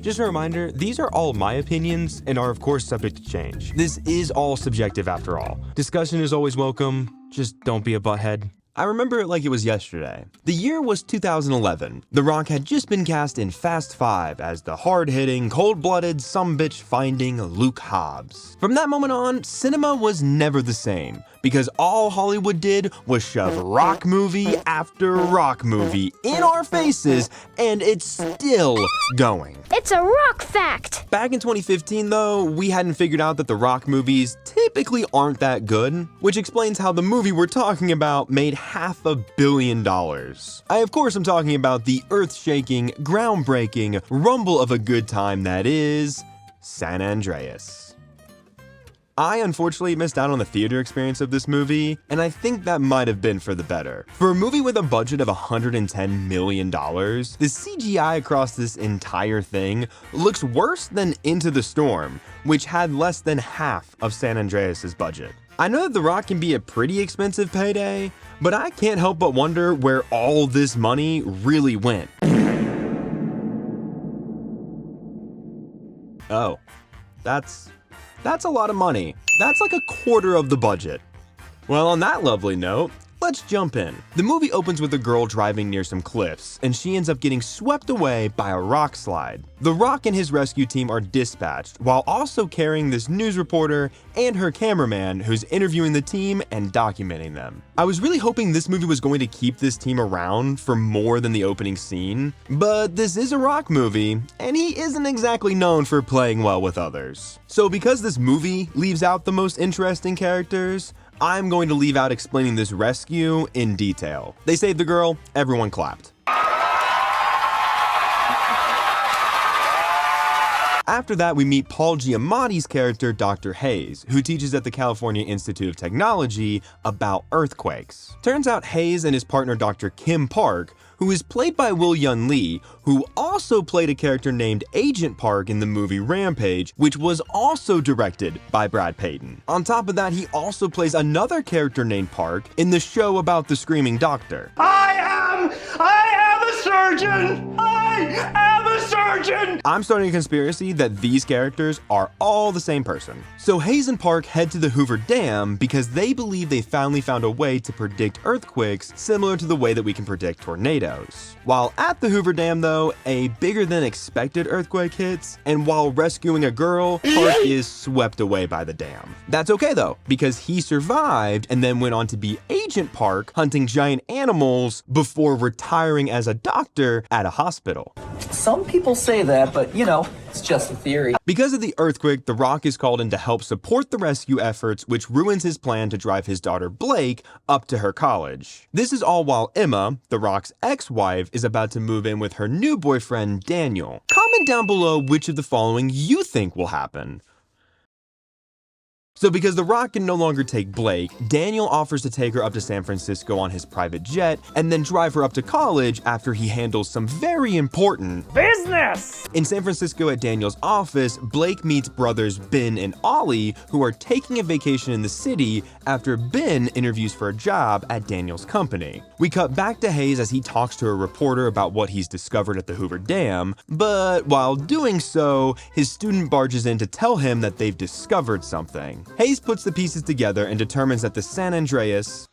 Just a reminder, these are all my opinions and are of course subject to change. This is all subjective after all. Discussion is always welcome, just don't be a butthead. I remember it like it was yesterday. The year was 2011. The Rock had just been cast in Fast 5 as the hard-hitting, cold-blooded, sumbitch finding Luke Hobbs. From that moment on, cinema was never the same, because all Hollywood did was shove rock movie after rock movie in our faces, and it's still going. It's a rock fact! Back in 2015 though, we hadn't figured out that the Rock movies typically aren't that good, which explains how the movie we're talking about made $500 million. I of course am talking about the earth-shaking, groundbreaking rumble of a good time that is San Andreas. I unfortunately missed out on the theater experience of this movie, and I think that might have been for the better. For a movie with a budget of $110 million, the CGI across this entire thing looks worse than Into the Storm, which had less than half of San Andreas' budget. I know that The Rock can be a pretty expensive payday, but I can't help but wonder where all this money really went. Oh, that's a lot of money. That's like a quarter of the budget. Well, on that lovely note, let's jump in. The movie opens with a girl driving near some cliffs, and she ends up getting swept away by a rock slide. The Rock and his rescue team are dispatched, while also carrying this news reporter and her cameraman who's interviewing the team and documenting them. I was really hoping this movie was going to keep this team around for more than the opening scene, but this is a Rock movie, and he isn't exactly known for playing well with others. So because this movie leaves out the most interesting characters, I'm going to leave out explaining this rescue in detail. They saved the girl, everyone clapped. After that, we meet Paul Giamatti's character, Dr. Hayes, who teaches at the California Institute of Technology about earthquakes. Turns out Hayes and his partner, Dr. Kim Park, who is played by Will Yun Lee, who also played a character named Agent Park in the movie Rampage, which was also directed by Brad Payton. On top of that, he also plays another character named Park in the show about the Screaming Doctor. I am a surgeon! I am a surgeon! I'm starting a conspiracy that these characters are all the same person. So Hayes and Park head to the Hoover Dam because they believe they finally found a way to predict earthquakes similar to the way that we can predict tornadoes. While at the Hoover Dam though, a bigger than expected earthquake hits, and while rescuing a girl, Park is swept away by the dam. That's okay though, because he survived and then went on to be Agent Park hunting giant animals before retiring as a doctor at a hospital. Some people say that, but you know, it's just a theory. Because of the earthquake, The Rock is called in to help support the rescue efforts, which ruins his plan to drive his daughter Blake up to her college. This is all while Emma, The Rock's ex-wife, is about to move in with her new boyfriend, Daniel. Comment down below which of the following you think will happen. So because The Rock can no longer take Blake, Daniel offers to take her up to San Francisco on his private jet and then drive her up to college after he handles some very important business. In San Francisco at Daniel's office, Blake meets brothers Ben and Ollie, who are taking a vacation in the city after Ben interviews for a job at Daniel's company. We cut back to Hayes as he talks to a reporter about what he's discovered at the Hoover Dam, but while doing so, his student barges in to tell him that they've discovered something. Hayes puts the pieces together and determines that the San Andreas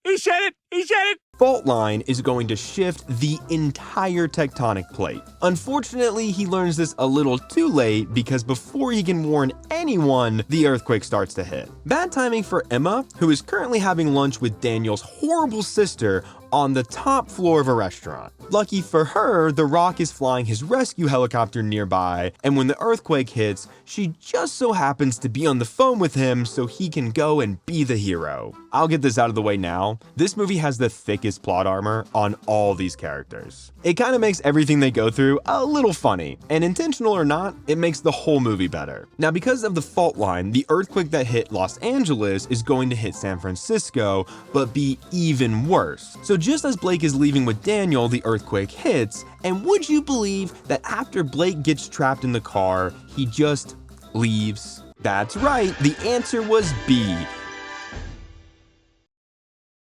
he said it! Fault line is going to shift the entire tectonic plate. Unfortunately, he learns this a little too late because before he can warn anyone, the earthquake starts to hit. Bad timing for Emma, who is currently having lunch with Daniel's horrible sister on the top floor of a restaurant. Lucky for her, The Rock is flying his rescue helicopter nearby, and when the earthquake hits, she just so happens to be on the phone with him so he can go and be the hero. I'll get this out of the way now. This movie has the thickest plot armor on all these characters. It kind of makes everything they go through a little funny, and intentional or not, it makes the whole movie better. Now, because of the fault line, the earthquake that hit Los Angeles is going to hit San Francisco, but be even worse. So just as Blake is leaving with Daniel, the earthquake hits, and would you believe that after Blake gets trapped in the car, he just leaves? That's right, the answer was B.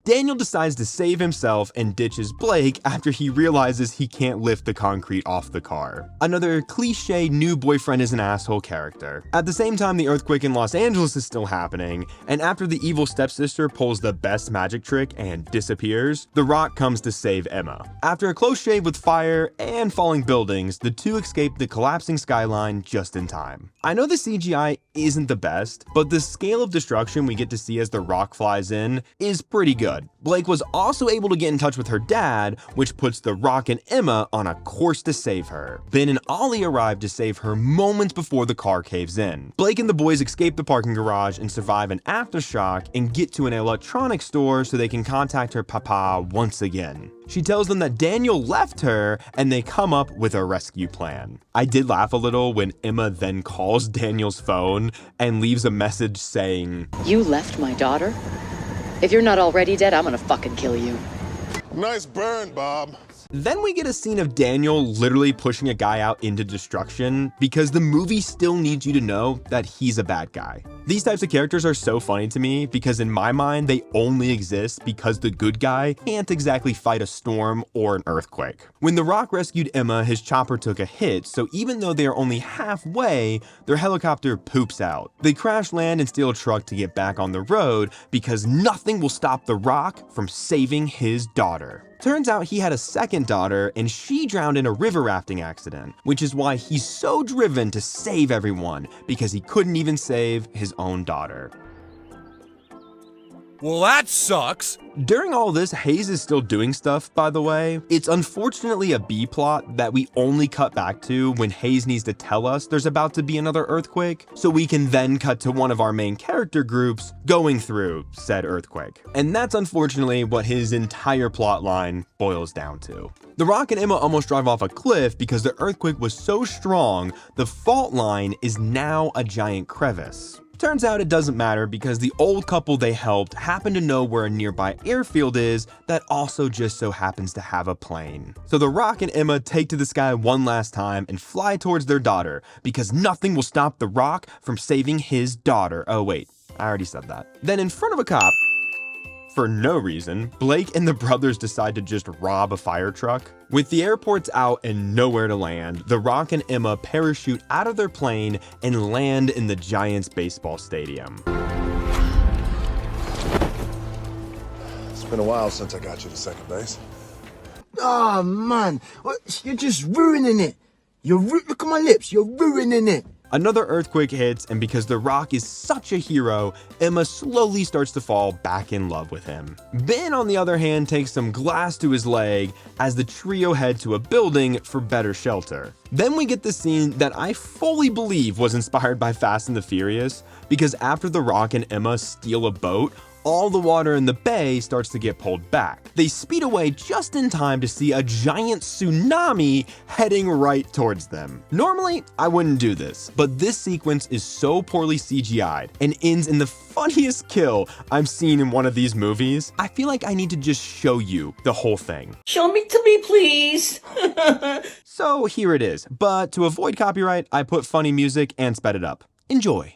Daniel decides to save himself and ditches Blake after he realizes he can't lift the concrete off the car. Another cliche new boyfriend is an asshole character. At the same time, the earthquake in Los Angeles is still happening, and after the evil stepsister pulls the best magic trick and disappears, The Rock comes to save Emma. After a close shave with fire and falling buildings, the two escape the collapsing skyline just in time. I know the CGI isn't the best, but the scale of destruction we get to see as The Rock flies in is pretty good. Blake was also able to get in touch with her dad, which puts The Rock and Emma on a course to save her. Ben and Ollie arrive to save her moments before the car caves in. Blake and the boys escape the parking garage and survive an aftershock and get to an electronics store so they can contact her papa once again. She tells them that Daniel left her, and they come up with a rescue plan. I did laugh a little when Emma then calls Daniel's phone and leaves a message saying, "You left my daughter? If you're not already dead, I'm gonna fucking kill you." Nice burn, Bob. Then we get a scene of Daniel literally pushing a guy out into destruction because the movie still needs you to know that he's a bad guy. These types of characters are so funny to me because in my mind, they only exist because the good guy can't exactly fight a storm or an earthquake. When The Rock rescued Emma, his chopper took a hit, so even though they are only halfway, their helicopter poops out. They crash land and steal a truck to get back on the road because nothing will stop The Rock from saving his daughter. Turns out he had a second daughter and she drowned in a river rafting accident, which is why he's so driven to save everyone because he couldn't even save his own daughter. Well, that sucks. During all this, Hayes is still doing stuff, by the way. It's unfortunately a B-plot that we only cut back to when Hayes needs to tell us there's about to be another earthquake, so we can then cut to one of our main character groups going through said earthquake. And that's unfortunately what his entire plot line boils down to. The Rock and Emma almost drive off a cliff because the earthquake was so strong, the fault line is now a giant crevice. Turns out it doesn't matter because the old couple they helped happen to know where a nearby airfield is that also just so happens to have a plane. So The Rock and Emma take to the sky one last time and fly towards their daughter because nothing will stop The Rock from saving his daughter. Oh wait, I already said that. Then in front of a cop, for no reason, Blake and the brothers decide to just rob a fire truck. With the airports out and nowhere to land, The Rock and Emma parachute out of their plane and land in the Giants baseball stadium. It's been a while since I got you to second base. Oh man, you're just ruining it. Look at my lips, you're ruining it. Another earthquake hits, and because The Rock is such a hero, Emma slowly starts to fall back in love with him. Ben, on the other hand, takes some glass to his leg as the trio head to a building for better shelter. Then we get the scene that I fully believe was inspired by Fast and the Furious, because after The Rock and Emma steal a boat, all the water in the bay starts to get pulled back. They speed away just in time to see a giant tsunami heading right towards them. Normally, I wouldn't do this, but this sequence is so poorly CGI'd and ends in the funniest kill I've seen in one of these movies. I feel like I need to just show you the whole thing. Show me to me, please. So here it is, but to avoid copyright, I put funny music and sped it up. Enjoy.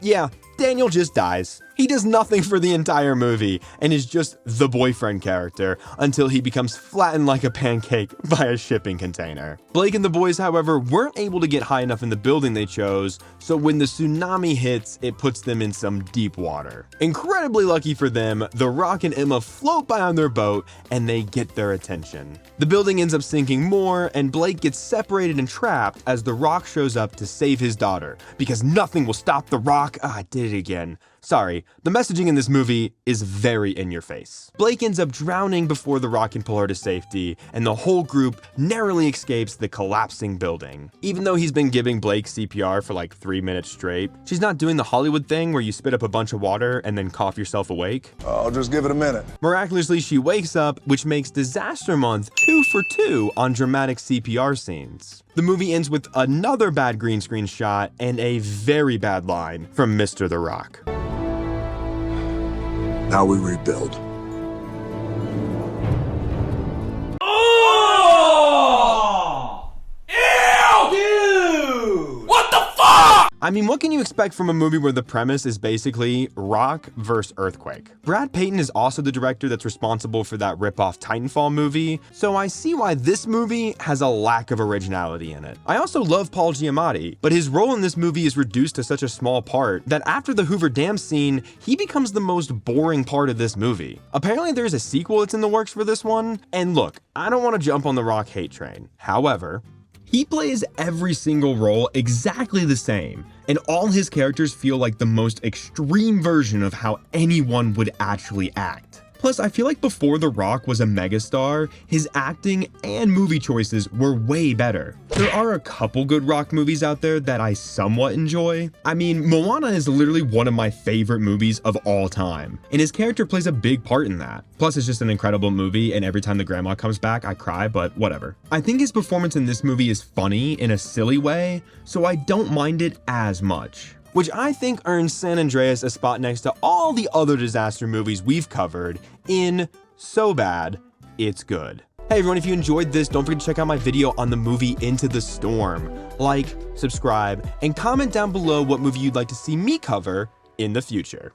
Yeah, Daniel just dies. He does nothing for the entire movie and is just the boyfriend character until he becomes flattened like a pancake by a shipping container. Blake and the boys, however, weren't able to get high enough in the building they chose, so when the tsunami hits, it puts them in some deep water. Incredibly lucky for them, The Rock and Emma float by on their boat and they get their attention. The building ends up sinking more and Blake gets separated and trapped as The Rock shows up to save his daughter because nothing will stop The Rock. I did it again. Sorry, the messaging in this movie is very in your face. Blake ends up drowning before The Rock can pull her to safety, and the whole group narrowly escapes the collapsing building. Even though he's been giving Blake CPR for like 3 minutes straight, she's not doing the Hollywood thing where you spit up a bunch of water and then cough yourself awake. I'll just give it a minute. Miraculously, she wakes up, which makes Disaster Month 2 for 2 on dramatic CPR scenes. The movie ends with another bad green screen shot and a very bad line from Mr. The Rock. Now we rebuild. I mean, what can you expect from a movie where the premise is basically rock versus earthquake? Brad Peyton is also the director that's responsible for that rip-off Titanfall movie, so I see why this movie has a lack of originality in it. I also love Paul Giamatti, but his role in this movie is reduced to such a small part that after the Hoover Dam scene, he becomes the most boring part of this movie. Apparently there's a sequel that's in the works for this one, and look, I don't want to jump on the Rock hate train. However, he plays every single role exactly the same, and all his characters feel like the most extreme version of how anyone would actually act. Plus, I feel like before The Rock was a megastar, his acting and movie choices were way better. There are a couple good Rock movies out there that I somewhat enjoy. I mean, Moana is literally one of my favorite movies of all time, and his character plays a big part in that. Plus, it's just an incredible movie, and every time the grandma comes back, I cry, but whatever. I think his performance in this movie is funny in a silly way, so I don't mind it as much, which I think earns San Andreas a spot next to all the other disaster movies we've covered in So Bad, It's Good. Hey everyone, if you enjoyed this, don't forget to check out my video on the movie Into the Storm. Like, subscribe, and comment down below what movie you'd like to see me cover in the future.